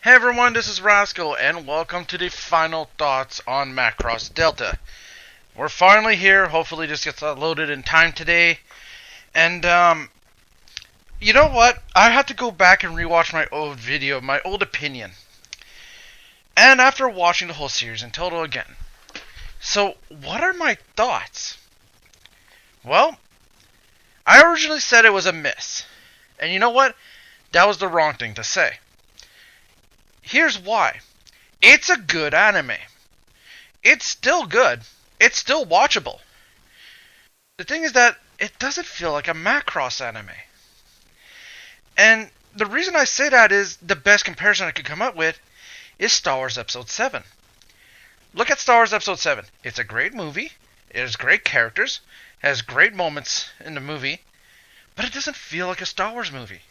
Hey everyone, this is Rascal, and welcome to the final thoughts on Macross Delta. We're finally here. Hopefully, this gets uploaded in time today. And you know what? I had to go back and rewatch my old video, my old opinion. And after watching the whole series in total again, so what are my thoughts? Well, I originally said it was a miss, and you know what? That was the wrong thing to say. Here's why. It's a good anime. It's still good. It's still watchable. The thing is that it doesn't feel like a Macross anime. And the reason I say that is the best comparison I could come up with is Star Wars Episode 7. Look at Star Wars Episode 7. It's a great movie. It has great characters. It has great moments in the movie. But it doesn't feel like a Star Wars movie.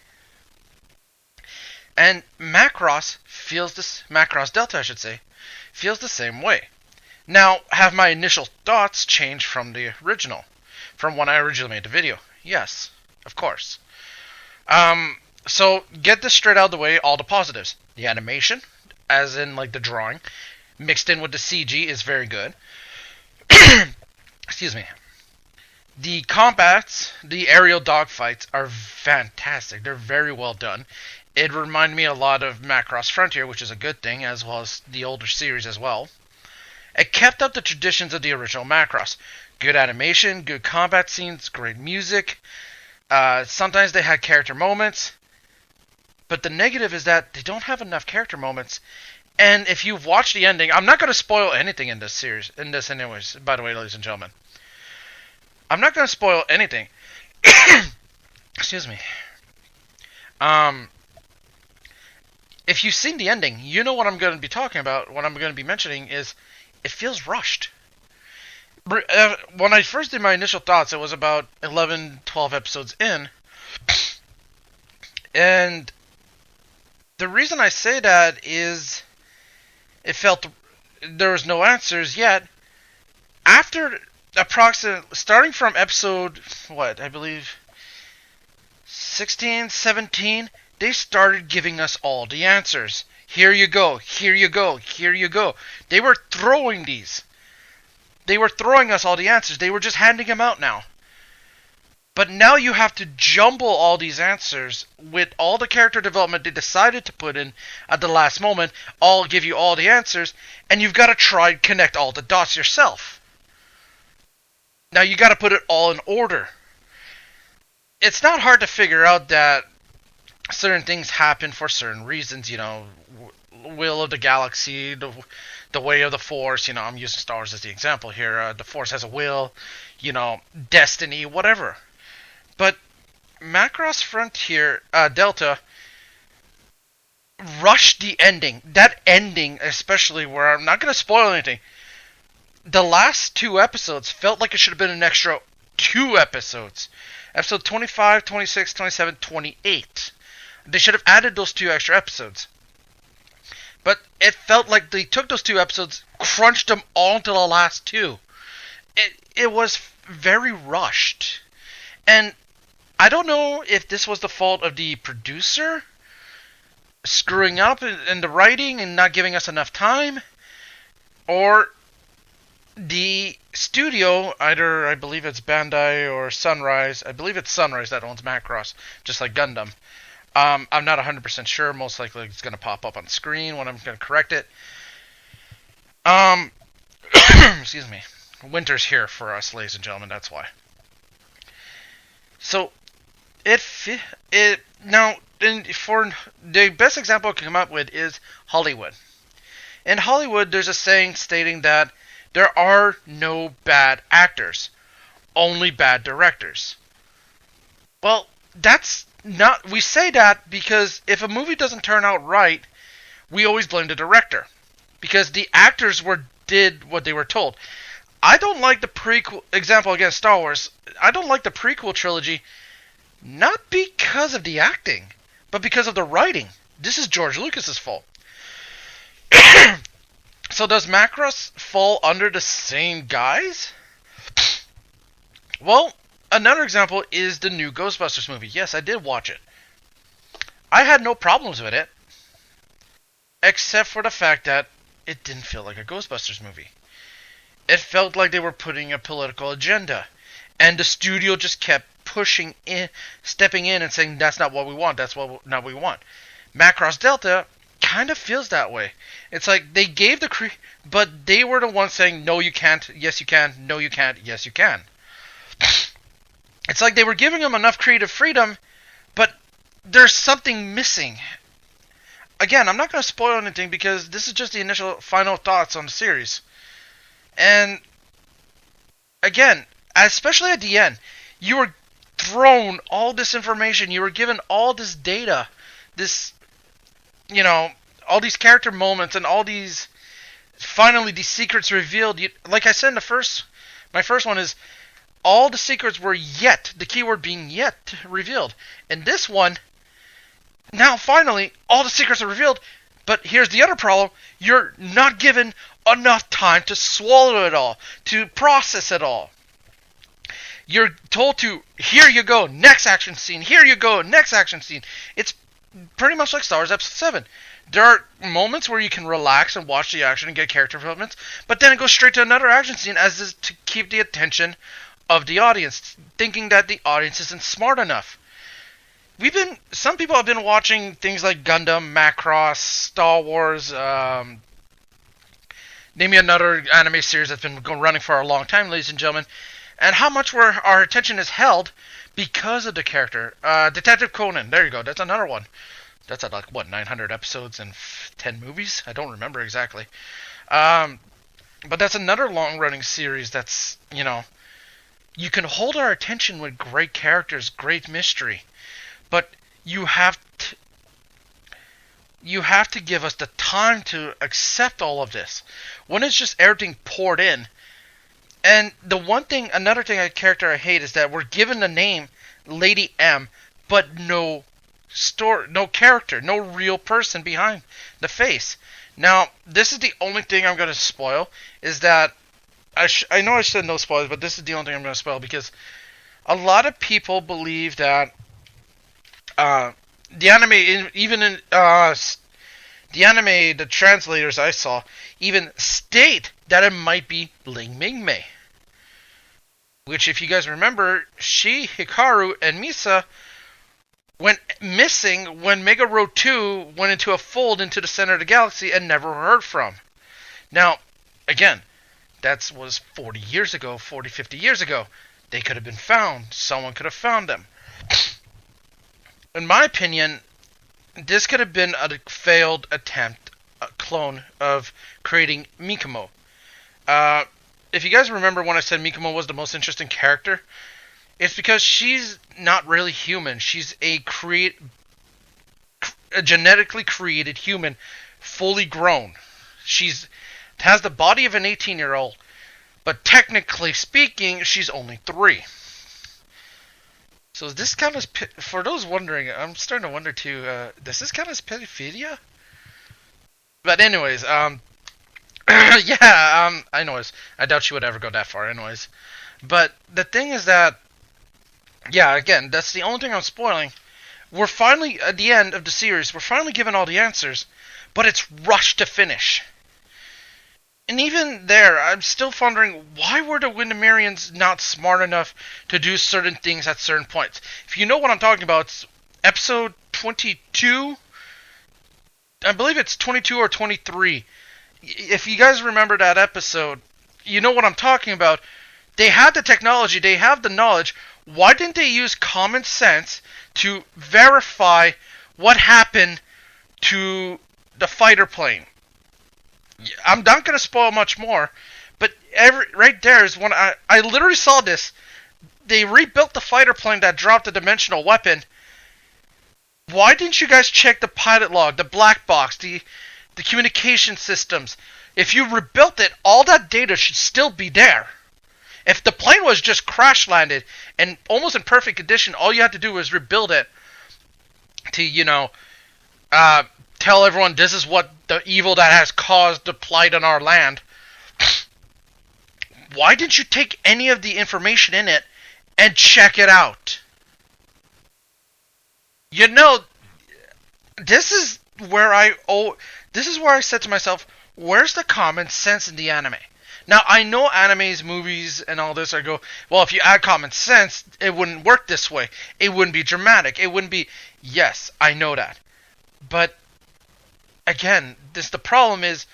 And Macross Delta, I should say, feels the same way. Now, have my initial thoughts changed from the original? From when I originally made the video? Yes, of course. So, get this straight out of the way, all the positives. The animation, as in, like, the drawing, mixed in with the CG is very good. Excuse me. The combats, the aerial dogfights are fantastic. They're very well done. It reminded me a lot of Macross Frontier, which is a good thing, as well as the older series as well. It kept up the traditions of the original Macross. Good animation, good combat scenes, great music. Sometimes they had character moments. But the negative is that they don't have enough character moments. And if you've watched the ending, I'm not going to spoil anything in this series. In this anyways, by the way, ladies and gentlemen. I'm not going to spoil anything. Excuse me. If you've seen the ending, you know what I'm going to be talking about. What I'm going to be mentioning is it feels rushed. When I first did my initial thoughts, it was about 11, 12 episodes in. And the reason I say that is it felt there was no answers yet. After starting from episode, I believe 16, 17, they started giving us all the answers. Here you go, here you go, here you go. They were throwing these. They were throwing us all the answers. They were just handing them out now. But now you have to jumble all these answers with all the character development they decided to put in at the last moment. I'll give you all the answers, and you've got to try and connect all the dots yourself. Now you got to put it all in order. It's not hard to figure out that certain things happen for certain reasons, will of the galaxy, the way of the Force, I'm using Star Wars as the example here, the Force has a will, destiny, whatever. But Macross Frontier, Delta, rushed the ending. That ending, especially, where I'm not going to spoil anything, the last 2 episodes felt like it should have been an extra 2 episodes. Episode 25, 26, 27, 28. They should have added those 2 extra episodes. But it felt like they took those 2 episodes, crunched them all into the last 2. It was very rushed. And I don't know if this was the fault of the producer screwing up in the writing and not giving us enough time, or the studio, either I believe it's Bandai or Sunrise. I believe it's Sunrise that owns Macross, just like Gundam. I'm not 100% sure. Most likely it's going to pop up on the screen when I'm going to correct it. Excuse me. Winter's here for us, ladies and gentlemen. That's why. So, now, for the best example I can come up with is Hollywood. In Hollywood, there's a saying stating that there are no bad actors, only bad directors. Well, that's not. We say that because if a movie doesn't turn out right, we always blame the director, because the actors did what they were told. I don't like the prequel example against Star Wars. I don't like the prequel trilogy, not because of the acting, but because of the writing. This is George Lucas's fault. So does Macross fall under the same guise? Well, another example is the new Ghostbusters movie. Yes, I did watch it. I had no problems with it. except for the fact that it didn't feel like a Ghostbusters movie. It felt like they were putting a political agenda, and the studio just kept pushing in, stepping in and saying, that's not what we want, that's what not we want. Macross Delta kind of feels that way. It's like they gave the but they were the ones saying, no you can't, yes you can, no you can't, yes you can. It's like they were giving them enough creative freedom, but there's something missing. Again, I'm not going to spoil anything because this is just the initial final thoughts on the series. And again, especially at the end, you were thrown all this information, you were given all this data, this, all these character moments and all these, finally these secrets revealed. Like I said in my first one is, all the secrets were yet, the keyword being yet, revealed. In this one, now finally, all the secrets are revealed, but here's the other problem. You're not given enough time to swallow it all, to process it all. You're told to, here you go, next action scene, here you go, next action scene. It's pretty much like Star Wars Episode 7. There are moments where you can relax and watch the action and get character developments, but then it goes straight to another action scene as is to keep the attention of the audience, thinking that the audience isn't smart enough. Some people have been watching things like Gundam, Macross, Star Wars, name me another anime series that's been running for a long time, ladies and gentlemen, and how much our attention is held because of the character. Detective Conan, there you go, that's another one. That's at 900 episodes and 10 movies? I don't remember exactly. But that's another long-running series that's, you can hold our attention with great characters, great mystery, but you have to give us the time to accept all of this. When it's just everything poured in. And another thing, a character I hate is that we're given the name Lady M, but no story, no character, no real person behind the face. Now, this is the only thing I'm going to spoil, is that I know I said no spoilers, but this is the only thing I'm going to spoil, because a lot of people believe that the anime, even in the anime, the translators I saw even state that it might be Ling Ming Mei. Which, if you guys remember, she, Hikaru, and Misa went missing when Mega Road 2 went into a fold into the center of the galaxy and never heard from. Now, again, that was 40 years ago, 40, 50 years ago. They could have been found. Someone could have found them. In my opinion, this could have been a failed attempt, a clone of creating Mikomo. If you guys remember when I said Mikomo was the most interesting character, it's because she's not really human. She's a genetically created human, fully grown. She's has the body of an 18-year-old, but technically speaking, she's only 3. So is this kind of, for those wondering, I'm starting to wonder too, does this count as pedophilia? But anyways, anyways, I doubt she would ever go that far anyways. But the thing is that, yeah, again, that's the only thing I'm spoiling. We're finally, at the end of the series, we're finally given all the answers, but it's rushed to finish. And even there, I'm still wondering, why were the Windermerians not smart enough to do certain things at certain points? If you know what I'm talking about, it's episode 22. I believe it's 22 or 23. If you guys remember that episode, you know what I'm talking about. They had the technology, they have the knowledge. Why didn't they use common sense to verify what happened to the fighter plane? I'm not going to spoil much more, but right there is when I literally saw this. They rebuilt the fighter plane that dropped the dimensional weapon. Why didn't you guys check the pilot log, the black box, the communication systems? If you rebuilt it, all that data should still be there. If the plane was just crash landed and almost in perfect condition, all you had to do was rebuild it to, tell everyone this is what the evil that has caused the plight on our land. Why didn't you take any of the information in it and check it out? This is where this is where I said to myself, where's the common sense in the anime? Now, I know animes, movies, and all this, I go, well, if you add common sense, it wouldn't work this way. It wouldn't be dramatic. It wouldn't be... Yes, I know that. But, again, the problem is,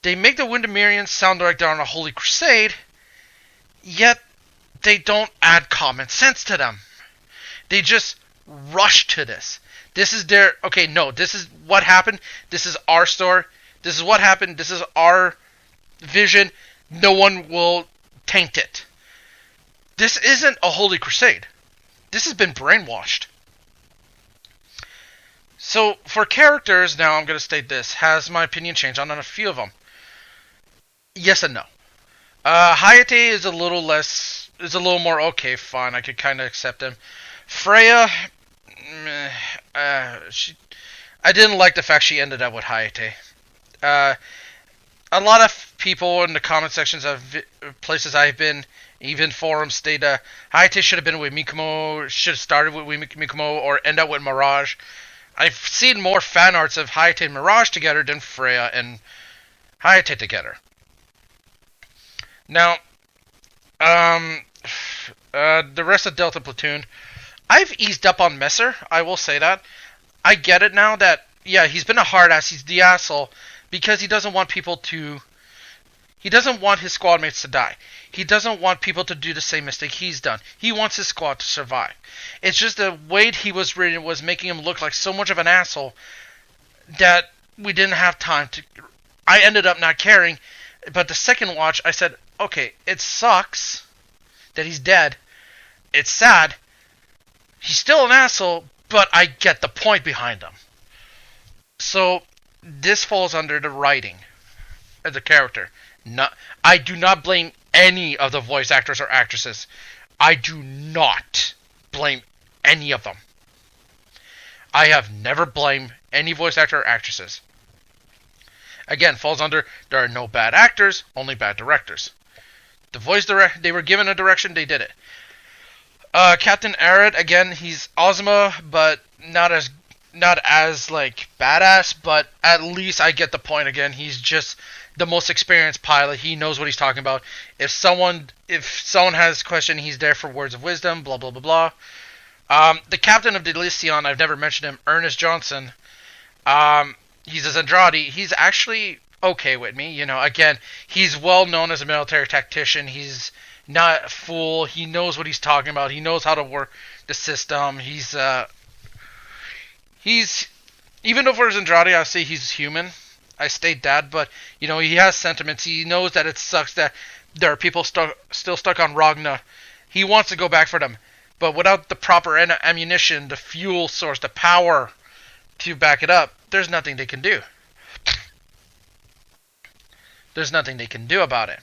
they make the Windermerians sound like they're on a holy crusade, yet they don't add common sense to them. They just rush to this. This is their... Okay, no, this is what happened. This is our story. This is what happened. This is our vision. No one will taint it. This isn't a holy crusade. This has been brainwashed. So, for characters, now I'm going to state this. Has my opinion changed on a few of them? Yes and no. Hayate is a little less... is a little more okay, fine. I could kind of accept him. Freya... I didn't like the fact she ended up with Hayate. A lot of people in the comment sections of places I've been, even forums, state Hayate should have been with Mikumo, should have started with Mikumo, or end up with Mirage. I've seen more fan arts of Hayate and Mirage together than Freya and Hayate together. Now, the rest of Delta Platoon, I've eased up on Messer, I will say that. I get it now that, yeah, he's been a hard ass, he's the asshole, because he doesn't want people to... He doesn't want his squad mates to die. He doesn't want people to do the same mistake he's done. He wants his squad to survive. It's just the way he was written was making him look like so much of an asshole that we didn't have time to... I ended up not caring, but the second watch, I said, okay, it sucks that he's dead. It's sad. He's still an asshole, but I get the point behind him. So, this falls under the writing of the character. I do not blame any of the voice actors or actresses. I do not blame any of them. I have never blamed any voice actor or actresses. Again, falls under, there are no bad actors, only bad directors. They were given a direction, they did it. Captain Arid, again, he's Ozma, but not as like badass, but at least I get the point again. He's just the most experienced pilot. He knows what he's talking about. If someone has a question, he's there for words of wisdom, blah blah blah blah. The captain of the Elysion, I've never mentioned him, Ernest Johnson. He's a Zendradi. He's actually okay with me, you know. Again, he's well known as a military tactician. He's not a fool. He knows what he's talking about. He knows how to work the system. He's even though for Zendradi I say he's human, I state that, but you know, he has sentiments. He knows that it sucks that there are people still stuck on Ragna. He wants to go back for them, but without the proper ammunition, the fuel source, the power to back it up, there's nothing they can do. There's nothing they can do about it.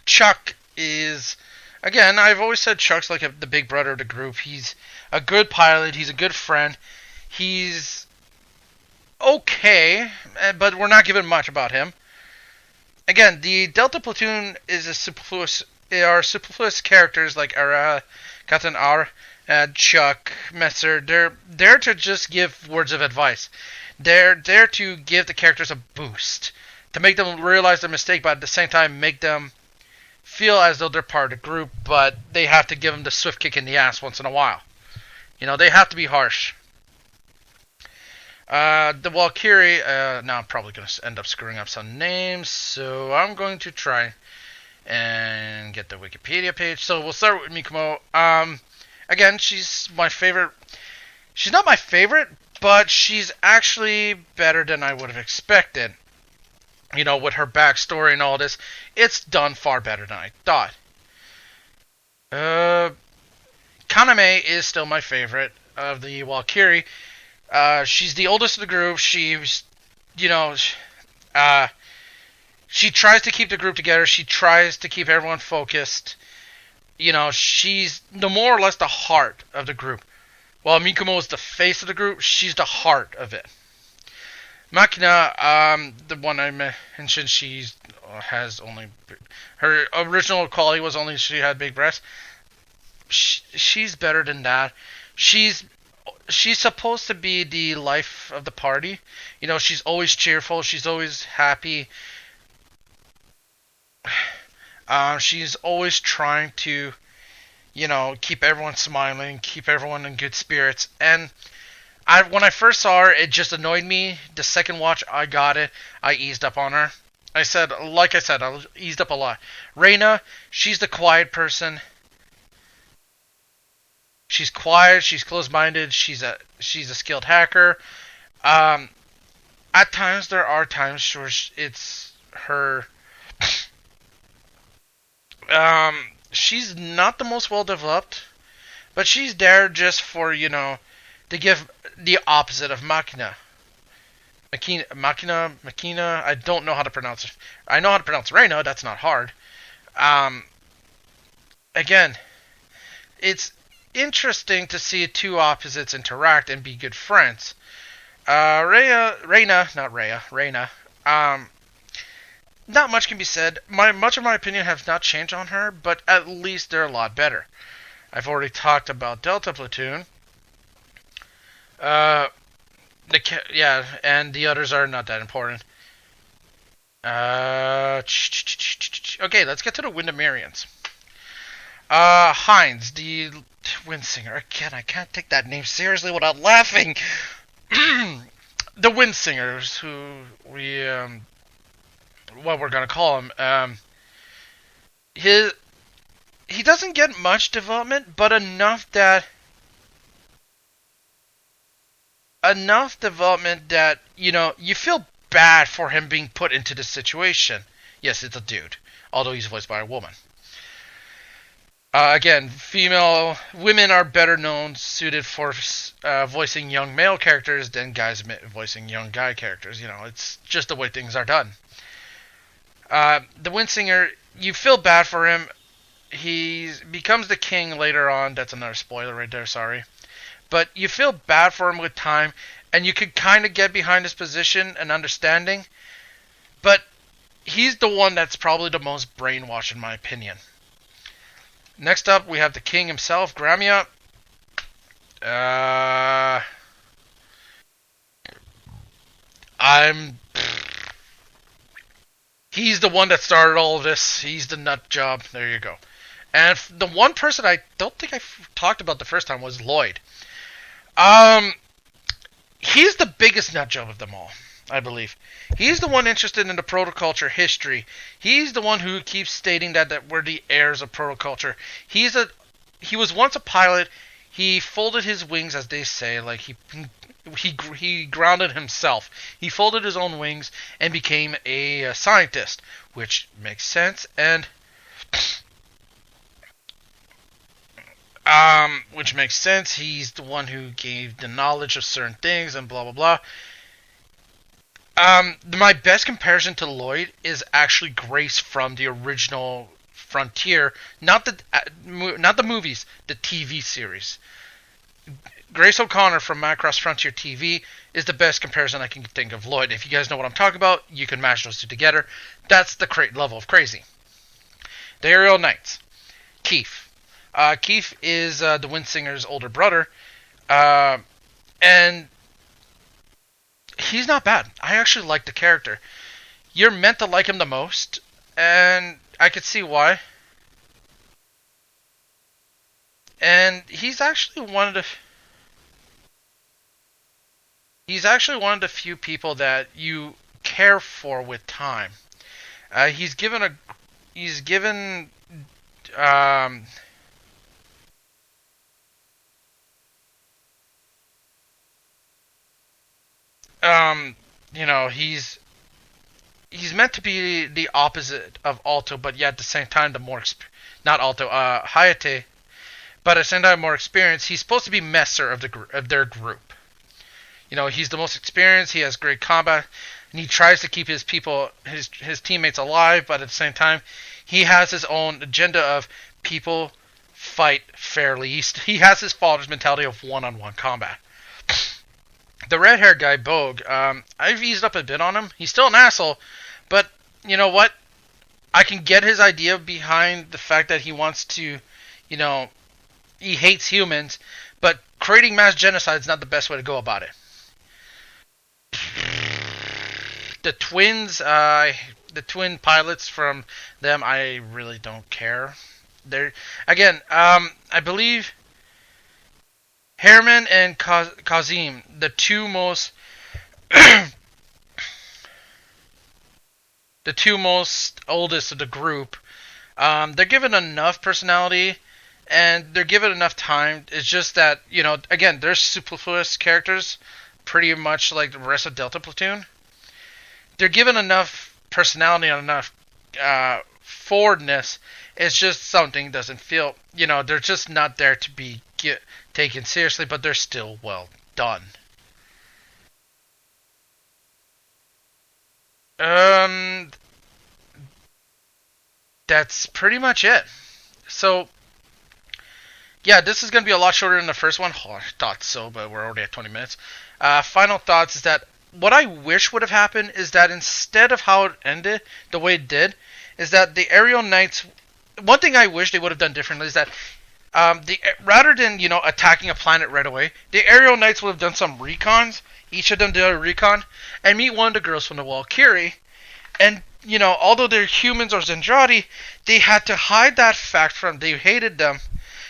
Chuck is, again, I've always said Chuck's like the big brother of the group. He's a good pilot. He's a good friend. He's okay, but we're not given much about him. Again, the Delta Platoon is are superfluous characters like Ara, Captain R, Chuck, Messer. They're there to just give words of advice. They're there to give the characters a boost, to make them realize their mistake, but at the same time make them feel as though they're part of the group, but they have to give them the swift kick in the ass once in a while. You know, they have to be harsh. The Valkyrie, now I'm probably going to end up screwing up some names, so I'm going to try and get the Wikipedia page. So we'll start with Mikumo. Again, she's my favorite. She's not my favorite, but she's actually better than I would have expected. You know, with her backstory and all this, it's done far better than I thought. Kaname is still my favorite of the Valkyrie. She's the oldest of the group. She's, you know, she tries to keep the group together. She tries to keep everyone focused. You know, she's the more or less the heart of the group. While Mikumo is the face of the group, she's the heart of it. Makina, the one I mentioned, she has only... Her original quality was only she had big breasts. She's better than that. She's she's supposed to be the life of the party. She's always cheerful. She's always happy. She's always trying to, keep everyone smiling, keep everyone in good spirits. And when I first saw her, it just annoyed me. The second watch, I got it. I eased up on her. I eased up a lot. Reina, she's the quiet person. She's quiet. She's closed-minded. She's a skilled hacker. At times, there are times where it's her. She's not the most well-developed, but she's there just for, to give the opposite of Machina. Machina, I don't know how to pronounce it. I know how to pronounce Reina, that's not hard. Again, it's interesting to see two opposites interact and be good friends. Reina, not much can be said. Much of my opinion has not changed on her, but at least they're a lot better. I've already talked about Delta Platoon. And the others are not that important. Okay, let's get to the Windemarians. Hines, the Windsinger. Again, I can't take that name seriously without laughing. The Windsingers, who we, what we're gonna call him. He doesn't get much development, but enough development that, you feel bad for him being put into this situation. Yes, it's a dude, although he's voiced by a woman. Again, women are better suited for voicing young male characters than guys voicing young guy characters. It's just the way things are done. The Windsinger, you feel bad for him. He becomes the king later on. That's another spoiler right there, sorry. But you feel bad for him with time, and you could kind of get behind his position and understanding. But he's the one that's probably the most brainwashed, in my opinion. Next up, we have the king himself, Gramia. He's the one that started all of this. He's the nut job. There you go. And the one person I don't think I talked about the first time was Lloyd. He's the biggest nut job of them all, I believe. He's the one interested in the protoculture history. He's the one who keeps stating that we're the heirs of protoculture. He was once a pilot. He folded his wings, as they say, like he grounded himself. He folded his own wings and became a scientist, which makes sense. And which makes sense. He's the one who gave the knowledge of certain things and blah, blah, blah. My best comparison to Lloyd is actually Grace from the original Frontier, not the movies, the TV series. Grace O'Connor from Macross Frontier TV is the best comparison I can think of Lloyd. If you guys know what I'm talking about, you can mash those two together. That's the level of crazy. The Aerial Knights. Keith. Keith is the Windsinger's older brother, and he's not bad. I actually like the character. You're meant to like him the most, and I could see why. And he's actually one of the few people that you care for with time. He's given he's meant to be the opposite of Alto, but yet at the same time Hayate, but at the same time more experienced. He's supposed to be Messer of their group. He's the most experienced. He has great combat, and he tries to keep his teammates alive. But at the same time, he has his own agenda of people fight fairly. He has his father's mentality of one-on-one combat. The red-haired guy, Bogue, I've eased up a bit on him. He's still an asshole, but you know what? I can get his idea behind the fact that he wants to, he hates humans, but creating mass genocide is not the best way to go about it. The twin pilots from them, I really don't care. They're again, I believe Herman and Kazim, the two most oldest of the group. They're given enough personality and they're given enough time. It's just that, again, they're superfluous characters, pretty much like the rest of Delta Platoon. They're given enough personality and enough forwardness. It's just something doesn't feel, they're just not there to be taken seriously, but they're still well done. That's pretty much it. So, yeah, this is going to be a lot shorter than the first one. Oh, I thought so, but we're already at 20 minutes. Final thoughts is that what I wish would have happened is that instead of how it ended, the way it did, is that the aerial knights. One thing I wish they would have done differently is that rather than attacking a planet right away, the aerial knights would have done some recons. Each of them did a recon and meet one of the girls from the Valkyrie. And although they're humans or Zentradi, they had to hide that fact from. They hated them.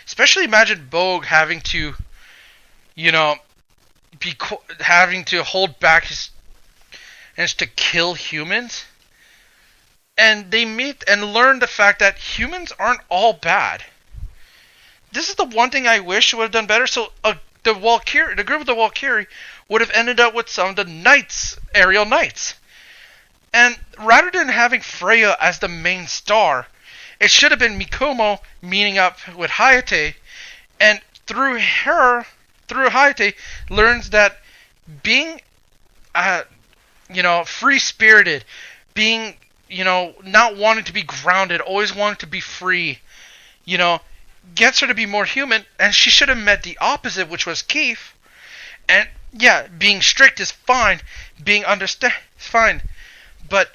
Especially imagine Bogue having to, having to hold back his and to kill humans. And they meet and learn the fact that humans aren't all bad. This is the one thing I wish would have done better. So the group of the Valkyrie would have ended up with some of the knights, aerial knights. And rather than having Freya as the main star, it should have been Mikomo meeting up with Hayate, and through Hayate, learns that being, free-spirited, being, not wanting to be grounded, always wanting to be free, gets her to be more human, and she should have met the opposite, which was Keith. And, yeah, being strict is fine, being understand is fine, but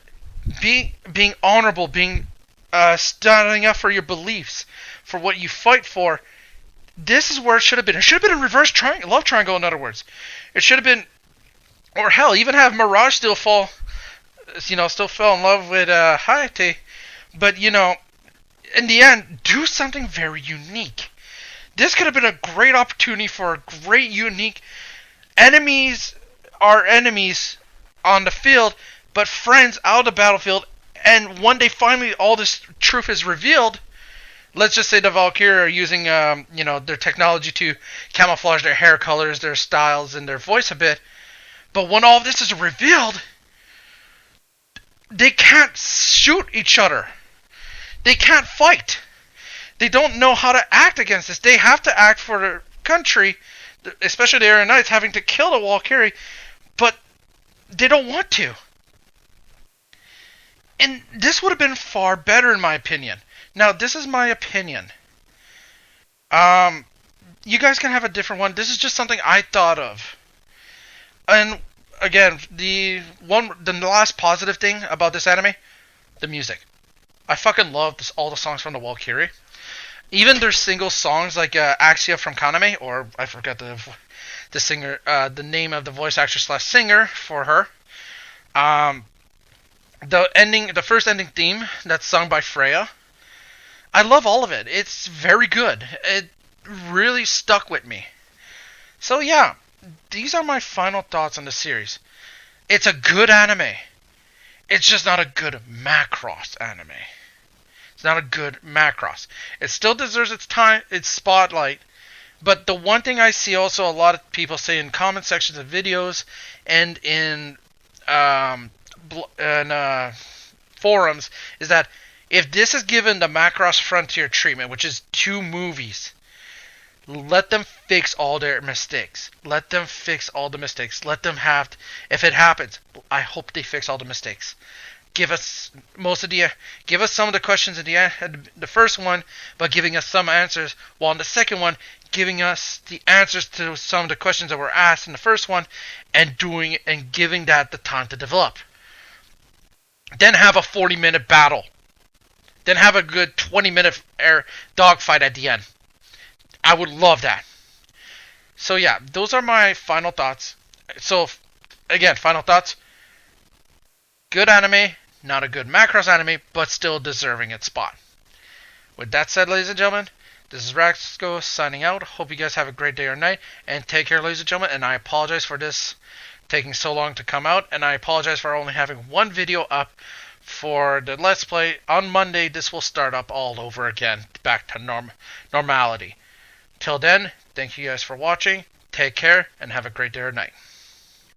being honorable, being standing up for your beliefs, for what you fight for, this is where it should have been. It should have been a reverse love triangle, in other words. It should have been, or hell, even have Mirage still fell in love with Hayate, but, in the end, do something very unique. This could have been a great opportunity for a great, unique enemies are enemies on the field, but friends out of the battlefield. And one day, finally, all this truth is revealed. Let's just say the Valkyrie are using, their technology to camouflage their hair colors, their styles, and their voice a bit. But when all this is revealed, they can't shoot each other. They can't fight. They don't know how to act against this. They have to act for their country, especially the Aerial Knights having to kill the Valkyrie, but they don't want to. And this would have been far better, in my opinion. Now, this is my opinion. You guys can have a different one. This is just something I thought of. And again, the last positive thing about this anime, the music. I fucking love all the songs from the Valkyrie. Even their single songs like Axia from Kaname, or I forgot the singer, the name of the voice actress / singer for her. The first ending theme that's sung by Freya. I love all of it. It's very good. It really stuck with me. So yeah, these are my final thoughts on the series. It's a good anime. It's just not a good Macross anime. It's not a good Macross. It still deserves its spotlight. But the one thing I see also a lot of people say in comment sections of videos and in forums is that if this is given the Macross Frontier treatment, which is 2 movies, let them fix all their mistakes. Let them fix all the mistakes. Let them have, if it happens, I hope they fix all the mistakes. Give us some of the questions in the first one, but giving us some answers, while in the second one, giving us the answers to some of the questions that were asked in the first one, and giving that the time to develop. Then have a 40-minute battle. Then have a good 20-minute dogfight at the end. I would love that. So yeah, those are my final thoughts. So again, final thoughts. Good anime, not a good Macross anime, but still deserving its spot. With that said, ladies and gentlemen, this is Raxco signing out. Hope you guys have a great day or night, and take care, ladies and gentlemen. And I apologize for this taking so long to come out, and I apologize for only having one video up for the Let's Play. On Monday, this will start up all over again, back to normality. Till then, thank you guys for watching. Take care, and have a great day or night.